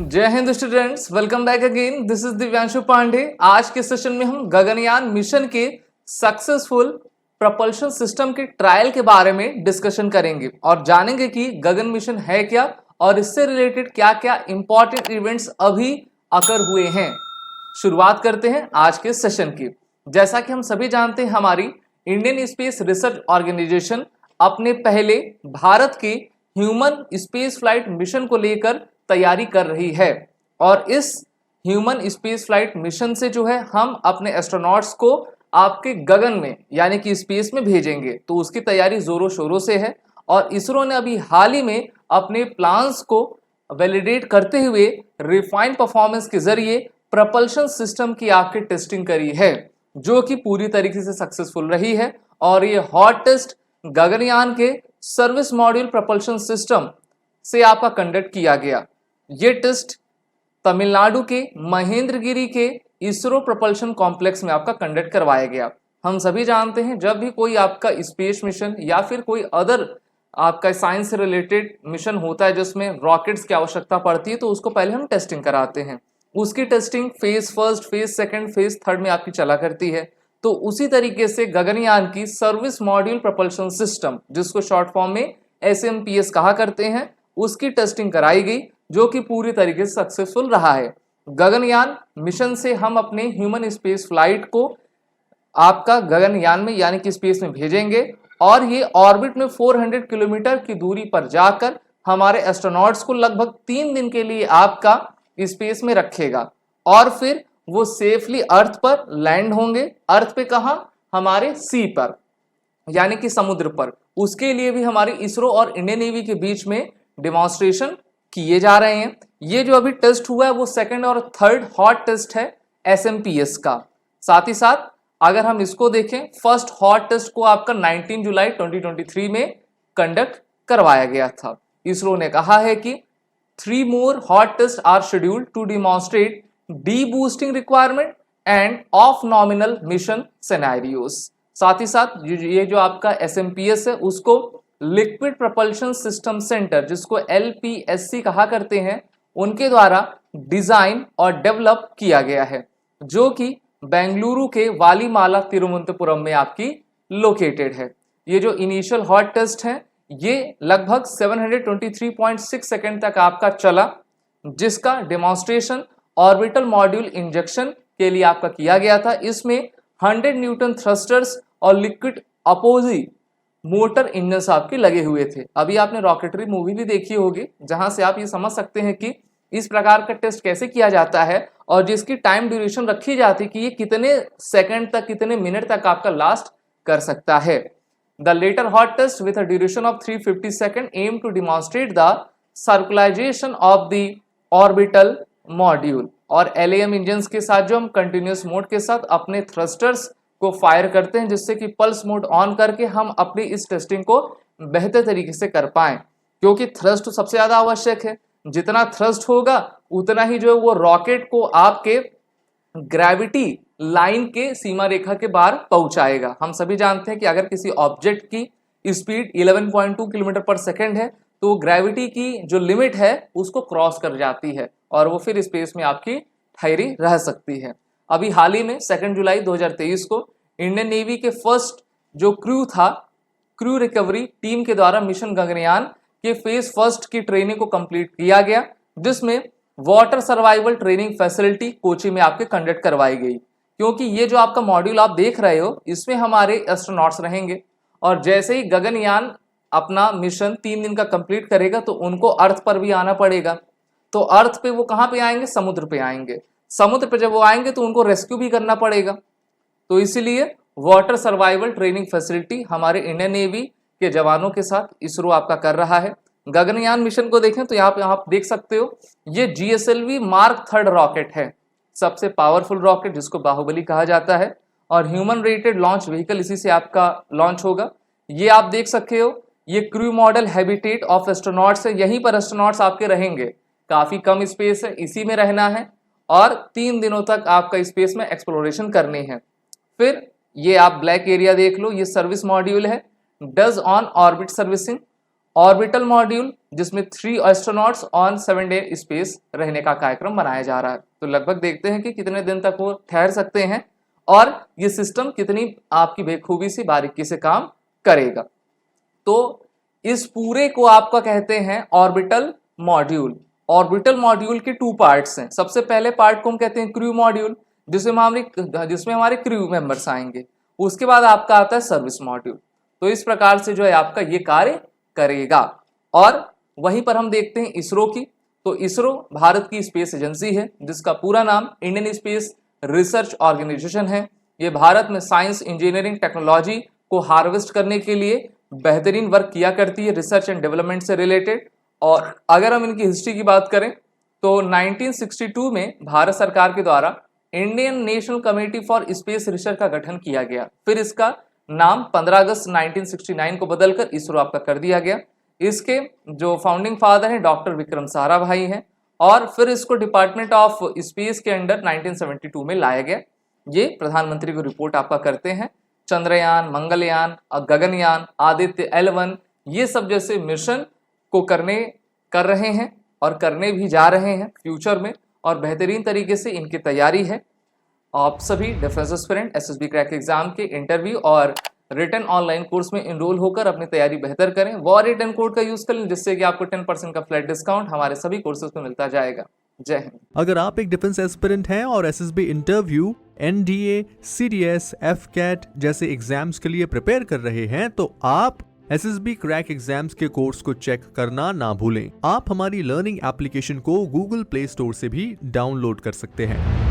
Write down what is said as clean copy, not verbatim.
जय हिंद students, welcome back again. This is Divyanshu Pandey. आज के सेशन में हम गगनयान मिशन के सक्सेसफुल प्रपल्शन सिस्टम के ट्रायल के बारे में डिस्कशन करेंगे और जानेंगे कि गगन मिशन है क्या और इससे रिलेटेड क्या क्या इंपॉर्टेंट इवेंट्स अभी अकर हुए हैं। शुरुआत करते हैं आज के सेशन की। जैसा कि हम सभी जानते हैं, हमारी इंडियन स्पेस रिसर्च ऑर्गेनाइजेशन अपने पहले भारत के ह्यूमन स्पेस फ्लाइट मिशन को लेकर तैयारी कर रही है और इस ह्यूमन स्पेस फ्लाइट मिशन से जो है हम अपने एस्ट्रोनॉट्स को आपके गगन में यानी कि स्पेस में भेजेंगे। तो उसकी तैयारी जोरों शोरों से है और इसरो ने अभी हाल ही में अपने प्लान्स को वैलिडेट करते हुए रिफाइंड परफॉर्मेंस के जरिए प्रपल्शन सिस्टम की आपकी टेस्टिंग करी है, जो कि पूरी तरीके से सक्सेसफुल रही है। और ये हॉट टेस्ट गगनयान के सर्विस मॉड्यूल प्रपल्शन सिस्टम से आपका कंडक्ट किया गया। ये टेस्ट तमिलनाडु के महेंद्रगिरी के इसरो प्रपल्शन कॉम्प्लेक्स में आपका कंडक्ट करवाया गया। हम सभी जानते हैं, जब भी कोई आपका स्पेस मिशन या फिर कोई अदर आपका साइंस से रिलेटेड मिशन होता है जिसमें रॉकेट्स की आवश्यकता पड़ती है, तो उसको पहले हम टेस्टिंग कराते हैं। उसकी testing phase first, phase second, phase third में आपकी चला करती है। तो उसी तरीके से गगनयान की सर्विस मॉड्यूल प्रपल्शन सिस्टम, जिसको शॉर्ट फॉर्म में SMPS कहा करते हैं, उसकी टेस्टिंग कराई गई, जो कि पूरी तरीके से सक्सेसफुल रहा है। गगनयान मिशन से हम अपने ह्यूमन स्पेस फ्लाइट को आपका गगनयान में यानी कि स्पेस में भेजेंगे और ये ऑर्बिट में 400 किलोमीटर की दूरी पर जाकर हमारे एस्ट्रोनॉट्स को लगभग 3 दिन के लिए आपका स्पेस में रखेगा और फिर वो सेफली अर्थ पर लैंड होंगे। अर्थ पे कहां? हमारे सी पर यानी कि समुद्र पर। उसके लिए भी हमारी इसरो और इंडियन नेवी के बीच में डिमॉन्स्ट्रेशन किए जा रहे हैं। ये जो अभी टेस्ट हुआ है वो सेकंड और थर्ड हॉट टेस्ट है SMPS का। साथ ही साथ अगर हम इसको देखें, फर्स्ट हॉट टेस्ट को आपका 19 जुलाई 2023 में कंडक्ट करवाया गया था। इसरो ने कहा है कि 3 more hot tests are scheduled to demonstrate de-boosting requirement and off-nominal mission scenarios। साथ ही साथ ये जो आपका SMPS है उसको लिक्विड प्रपल्शन सिस्टम सेंटर, जिसको LPSC कहा करते हैं, उनके द्वारा डिजाइन और डेवलप किया गया है, जो कि बेंगलुरु के वालीमाला तिरुवनंतपुरम में आपकी लोकेटेड है। ये जो इनिशियल हॉट टेस्ट है ये लगभग 723.6 सेकेंड तक आपका चला, जिसका डेमोन्स्ट्रेशन ऑर्बिटल मॉड्यूल इंजेक्शन के लिए आपका किया गया था। इसमें 100 न्यूटन थ्रस्टर्स और लिक्विड अपोजी मोटर इंजन्स आपके लगे हुए थे। अभी आपने रॉकेटरी मूवी भी देखी होगी, जहां से आप ये समझ सकते हैं कि इस प्रकार का टेस्ट कैसे किया जाता है और जिसकी टाइम ड्यूरेशन रखी जाती है कि ये कितने सेकंड तक, कितने मिनट तक आपका लास्ट कर सकता है। The later hot test with a duration of 350 seconds aim to demonstrate the circularization of the orbital module। और LAM इंजन्स के साथ जो हम कंटिन्यूस मोड के साथ अपने थ्रस्टर्स को फायर करते हैं, जिससे कि पल्स मोड ऑन करके हम अपनी इस टेस्टिंग को बेहतर तरीके से कर पाएं, क्योंकि थ्रस्ट तो सबसे ज्यादा आवश्यक है। जितना थ्रस्ट होगा उतना ही जो है वो रॉकेट को आपके ग्रेविटी लाइन के सीमा रेखा के बाहर पहुंचाएगा। हम सभी जानते हैं कि अगर किसी ऑब्जेक्ट की स्पीड 11.2 किलोमीटर पर सेकेंड है तो ग्रेविटी की जो लिमिट है उसको क्रॉस कर जाती है और वो फिर स्पेस में आपकी ठहरी रह सकती है। अभी हाल ही में 2 जुलाई 2023 को इंडियन नेवी के फर्स्ट जो क्रू था, क्रू रिकवरी टीम के द्वारा मिशन गगनयान के फेज फर्स्ट की ट्रेनिंग को कंप्लीट किया गया, जिसमें water survival training facility Kochi में आपके कंडक्ट करवाई गई। क्योंकि ये जो आपका मॉड्यूल आप देख रहे हो इसमें हमारे एस्ट्रोनॉट्स रहेंगे और जैसे ही गगनयान अपना मिशन 3 दिन का कंप्लीट करेगा तो उनको अर्थ पर भी आना पड़ेगा। तो अर्थ पे वो कहाँ पे आएंगे? समुद्र पे आएंगे। समुद्र पे जब वो आएंगे तो उनको रेस्क्यू भी करना पड़ेगा। तो इसीलिए वाटर सर्वाइवल ट्रेनिंग फैसिलिटी हमारे इंडियन नेवी के जवानों के साथ इसरो आपका कर रहा है। गगनयान मिशन को देखें तो यहाँ पे आप देख सकते हो, ये GSLV मार्क 3 रॉकेट है, सबसे पावरफुल रॉकेट जिसको बाहुबली कहा जाता है और ह्यूमन रेटेड लॉन्च व्हीकल इसी से आपका लॉन्च होगा। ये आप देख सकते हो, ये crew model habitat of astronauts है, यहीं पर एस्ट्रोनॉट्स आपके रहेंगे। काफी कम स्पेस है, इसी में रहना है और 3 दिनों तक आपका स्पेस में एक्सप्लोरेशन करनी है। फिर ये आप ब्लैक एरिया देख लो, ये सर्विस मॉड्यूल है, does on orbit servicing orbital module, जिसमें 3 एस्ट्रोनॉट्स ऑन 7 डे स्पेस रहने का कार्यक्रम बनाया जा रहा है। तो लगभग देखते हैं कि कितने दिन तक वो ठहर सकते हैं और ये सिस्टम कितनी आपकी बेखूबी से बारीकी से काम करेगा। तो इस पूरे को आपका कहते हैं ऑर्बिटल मॉड्यूल। ऑर्बिटल मॉड्यूल के 2 पार्ट्स हैं। सबसे पहले पार्ट को हम कहते हैं क्रू मॉड्यूल, जिसमें हमारे क्रू मेंबर्स आएंगे। उसके बाद आपका आता है सर्विस मॉड्यूल। तो इस प्रकार से जो है आपका ये कार्य करेगा। और वहीं पर हम देखते हैं इसरो की। तो इसरो भारत की स्पेस एजेंसी है, जिसका पूरा नाम इंडियन स्पेस रिसर्च ऑर्गेनाइजेशन है। ये भारत में साइंस, इंजीनियरिंग, टेक्नोलॉजी को हार्वेस्ट करने के लिए बेहतरीन वर्क किया करती है, रिसर्च एंड डेवलपमेंट से रिलेटेड। और अगर हम इनकी हिस्ट्री की बात करें तो 1962 में भारत सरकार के द्वारा Indian national committee for space research का गठन किया गया। फिर इसका नाम 15 अगस्त 1969 को बदलकर इसरो आपका कर दिया गया। इसके जो फाउंडिंग फादर हैं डॉक्टर विक्रम साराभाई हैं, और फिर इसको डिपार्टमेंट ऑफ स्पेस के अंडर 1972 में लाया गया। ये प्रधानमंत्री को रिपोर्ट आपका करते हैं। चंद्रयान, मंगलयान, गगनयान, आदित्य L1 ये सब जैसे मिशन को कर रहे हैं और करने भी जा रहे हैं फ्यूचर में, और बेहतरीन तरीके से इनकी तैयारी है। आप सभी defence aspirant SSB crack exam के इंटरव्यू और रिटन ऑनलाइन कोर्स में इनरोल होकर अपनी तैयारी बेहतर करें। वॉर रिटन कोड का यूज करें, जिससे कि आपको 10% का फ्लैट डिस्काउंट हमारे सभी कोर्सेज में मिलता जाएगा। जय हिंद। अगर आप एक डिफेंस एस्पिरेंट हैं और SSB interview, NDA, CDS, FCAT जैसे एग्जाम्स के लिए प्रिपेयर कर रहे हैं तो आप SSB क्रैक एग्जाम्स के कोर्स को चेक करना ना भूलें। आप हमारी लर्निंग एप्लीकेशन को गूगल प्ले स्टोर से भी डाउनलोड कर सकते हैं।